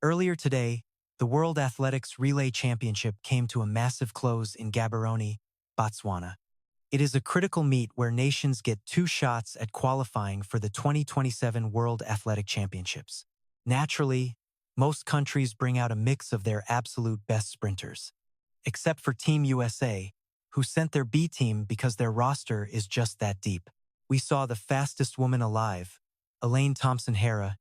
Earlier today, the World Athletics Relay Championship came to a massive close in Gaborone, Botswana. It is a critical meet where nations get two shots at qualifying for the 2027 World Athletic Championships. Naturally, most countries bring out a mix of their absolute best sprinters. Except for Team USA, who sent their B team because their roster is just that deep. We saw the fastest woman alive, Elaine Thompson-Herah,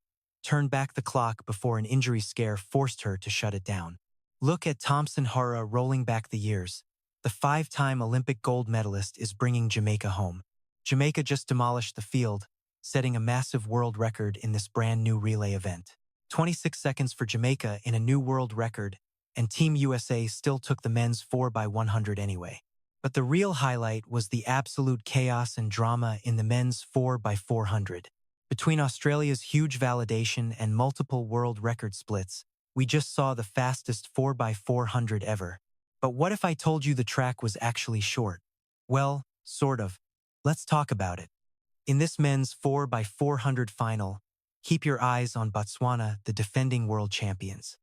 turn back the clock before an injury scare forced her to shut it down. Look at Thompson-Herah rolling back the years. The five-time Olympic gold medalist is bringing Jamaica home. Jamaica just demolished the field, setting a massive world record in this brand new relay event. 26 seconds for Jamaica in a new world record, and Team USA still took the men's 4x100 anyway. But the real highlight was the absolute chaos and drama in the men's 4x400. Between Australia's huge validation and multiple world record splits, we just saw the fastest 4x400 ever. But what if I told you the track was actually short? Well, sort of. Let's talk about it. In this men's 4x400 final, keep your eyes on Botswana, the defending world champions.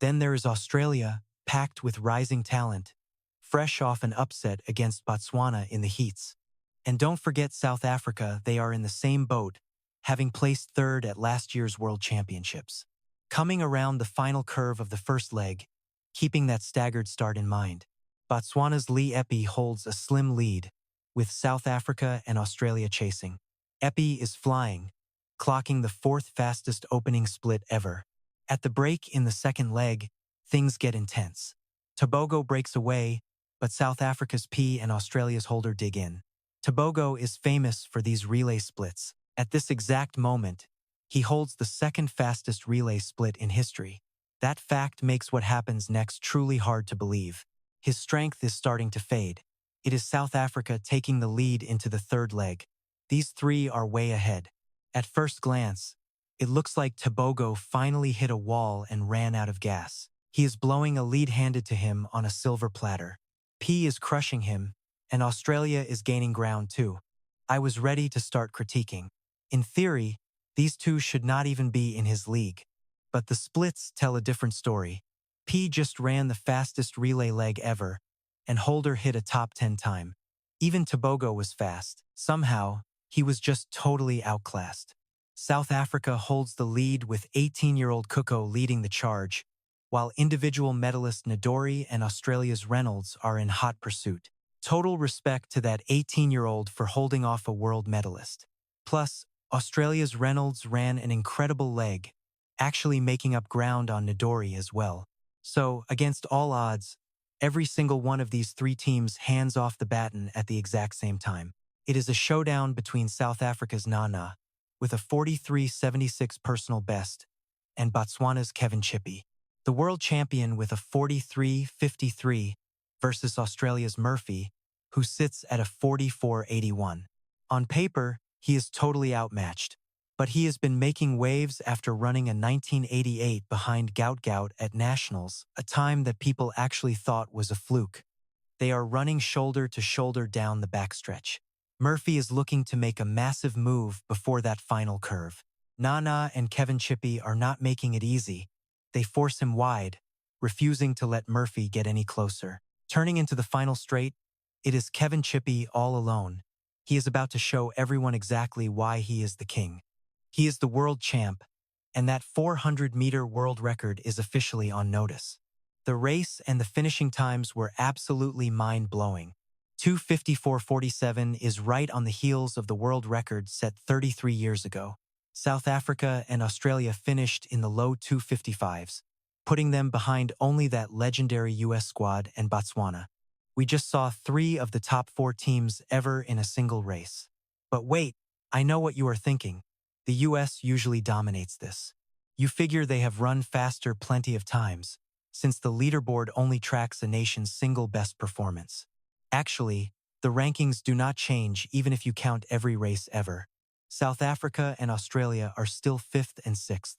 Then there is Australia, packed with rising talent, fresh off an upset against Botswana in the heats. And don't forget South Africa, they are in the same boat, having placed third at last year's World Championships. Coming around the final curve of the first leg, keeping that staggered start in mind, Botswana's Lythe holds a slim lead, with South Africa and Australia chasing. Epi is flying, clocking the fourth fastest opening split ever. At the break in the second leg, things get intense. Tobago breaks away, but South Africa's P and Australia's Holder dig in. Tobago is famous for these relay splits. At this exact moment, he holds the second fastest relay split in history. That fact makes what happens next truly hard to believe. His strength is starting to fade. It is South Africa taking the lead into the third leg. These three are way ahead. At first glance, it looks like Tobago finally hit a wall and ran out of gas. He is blowing a lead handed to him on a silver platter. P is crushing him, and Australia is gaining ground too. I was ready to start critiquing. In theory, these two should not even be in his league. But the splits tell a different story. P just ran the fastest relay leg ever, and Holder hit a top 10 time. Even Tobago was fast. Somehow, he was just totally outclassed. South Africa holds the lead with 18-year-old Kuko leading the charge, while individual medalist Ndori and Australia's Reynolds are in hot pursuit. Total respect to that 18-year-old for holding off a world medalist. Plus, Australia's Reynolds ran an incredible leg, actually making up ground on Ndori as well. So, against all odds, every single one of these three teams hands off the baton at the exact same time. It is a showdown between South Africa's Nana, with a 43.76 personal best, and Botswana's Kevin Chippy, the world champion with a 43.53 versus Australia's Murphy, who sits at a 44.81. On paper, he is totally outmatched, but he has been making waves after running a 1988 behind Gout at Nationals, a time that people actually thought was a fluke. They are running shoulder to shoulder down the backstretch. Murphy is looking to make a massive move before that final curve. Nana and Kevin Chippy are not making it easy. They force him wide, refusing to let Murphy get any closer. Turning into the final straight, it is Kevin Chippy all alone. He is about to show everyone exactly why he is the king. He is the world champ, and that 400-meter world record is officially on notice. The race and the finishing times were absolutely mind-blowing. 2:54.47 is right on the heels of the world record set 33 years ago. South Africa and Australia finished in the low 2:55s, putting them behind only that legendary US squad and Botswana. We just saw three of the top four teams ever in a single race. But wait, I know what you are thinking. The US usually dominates this. You figure they have run faster plenty of times, since the leaderboard only tracks a nation's single best performance. Actually, the rankings do not change even if you count every race ever. South Africa and Australia are still 5th and 6th.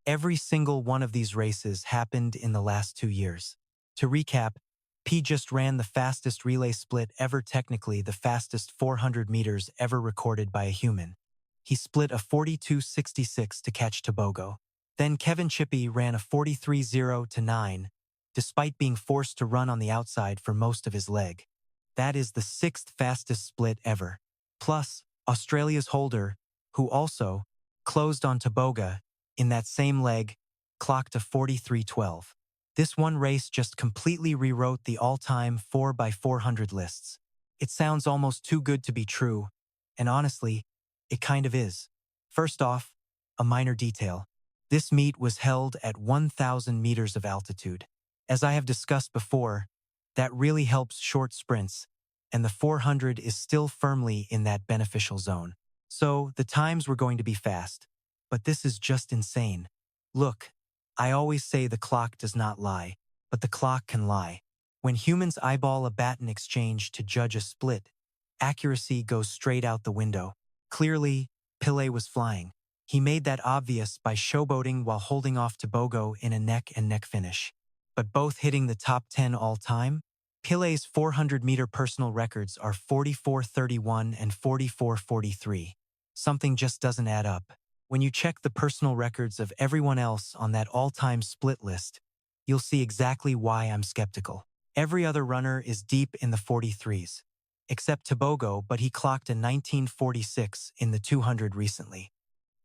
Every single one of these races happened in the last 2 years. To recap, P just ran the fastest relay split ever, technically the fastest 400 meters ever recorded by a human. He split a 42.66 to catch Tobago. Then Kevin Chippy ran a 43.0 to 9, despite being forced to run on the outside for most of his leg. That is the sixth fastest split ever. Plus, Australia's Holder, who also closed on Toboga in that same leg, clocked a 43.12. This one race just completely rewrote the all-time 4x400 lists. It sounds almost too good to be true, and honestly, it kind of is. First off, a minor detail. This meet was held at 1,000 meters of altitude. As I have discussed before, that really helps short sprints, and the 400 is still firmly in that beneficial zone. So the times were going to be fast, but this is just insane. Look, I always say the clock does not lie, but the clock can lie. When humans eyeball a baton exchange to judge a split, accuracy goes straight out the window. Clearly, Pillay was flying. He made that obvious by showboating while holding off Tobogo in a neck-and-neck finish. But both hitting the top 10 all-time, Pillay's 400-meter personal records are 44.31 and 44.43. Something just doesn't add up. When you check the personal records of everyone else on that all-time split list, you'll see exactly why I'm skeptical. Every other runner is deep in the 43s, except Tobogo, but he clocked a 19.46 in the 200 recently.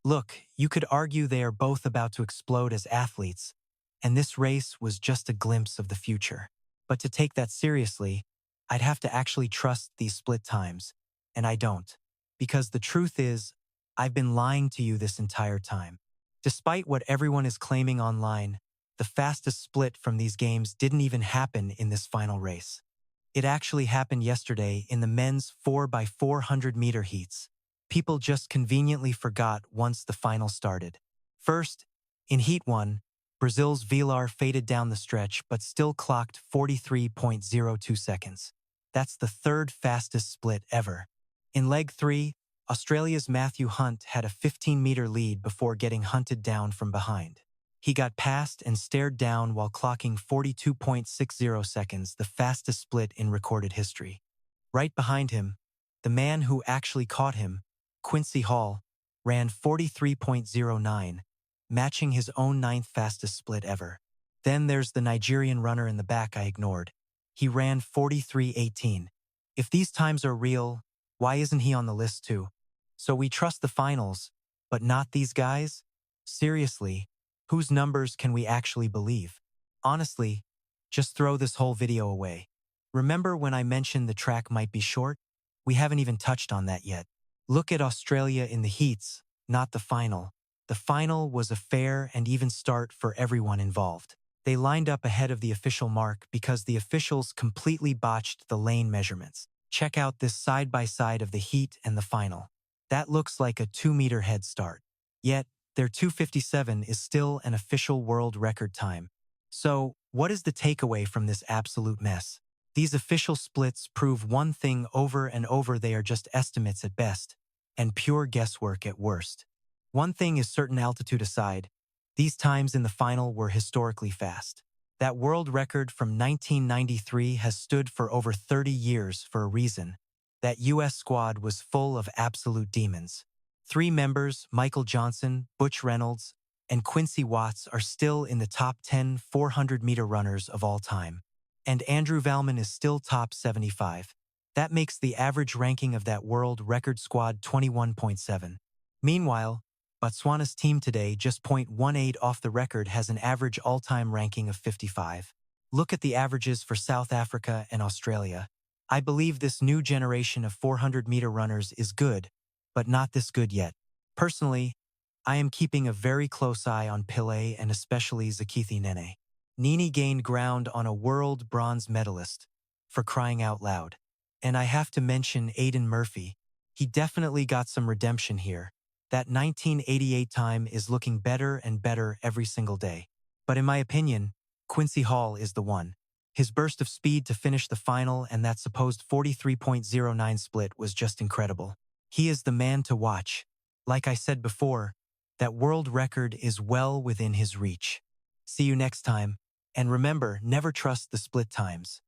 Look, you could argue they are both about to explode as athletes, and this race was just a glimpse of the future. But to take that seriously, I'd have to actually trust these split times, and I don't. Because the truth is, I've been lying to you this entire time. Despite what everyone is claiming online, the fastest split from these games didn't even happen in this final race. It actually happened yesterday in the men's 4x400-meter heats. People just conveniently forgot once the final started. First, in Heat 1, Brazil's Vilar faded down the stretch but still clocked 43.02 seconds. That's the third fastest split ever. In Leg 3, Australia's Matthew Hunt had a 15-meter lead before getting hunted down from behind. He got past and stared down while clocking 42.60 seconds, the fastest split in recorded history. Right behind him, the man who actually caught him, Quincy Hall, ran 43.09, matching his own ninth fastest split ever. Then there's the Nigerian runner in the back I ignored. He ran 43.18. If these times are real, why isn't he on the list too? So we trust the finals, but not these guys? Seriously, whose numbers can we actually believe? Honestly, just throw this whole video away. Remember when I mentioned the track might be short? We haven't even touched on that yet. Look at Australia in the heats, not the final. The final was a fair and even start for everyone involved. They lined up ahead of the official mark because the officials completely botched the lane measurements. Check out this side-by-side of the heat and the final. That looks like a 2-meter head start. Yet, their 2:57 is still an official world record time. So, what is the takeaway from this absolute mess? These official splits prove one thing over and over: they are just estimates at best, and pure guesswork at worst. One thing is certain, altitude aside, these times in the final were historically fast. That world record from 1993 has stood for over 30 years for a reason. That US squad was full of absolute demons. 3 members, Michael Johnson, Butch Reynolds, and Quincy Watts, are still in the top 10 400-meter runners of all time. And Andrew Valman is still top 75. That makes the average ranking of that world record squad 21.7. Meanwhile, Botswana's team today, just 0.18 off the record, has an average all-time ranking of 55. Look at the averages for South Africa and Australia. I believe this new generation of 400-meter runners is good, but not this good yet. Personally, I am keeping a very close eye on Pillay and especially Zakithi Nene. Nini gained ground on a world bronze medalist, for crying out loud. And I have to mention Aidan Murphy. He definitely got some redemption here. That 1988 time is looking better and better every single day. But in my opinion, Quincy Hall is the one. His burst of speed to finish the final and that supposed 43.09 split was just incredible. He is the man to watch. Like I said before, that world record is well within his reach. See you next time, and remember, never trust the split times.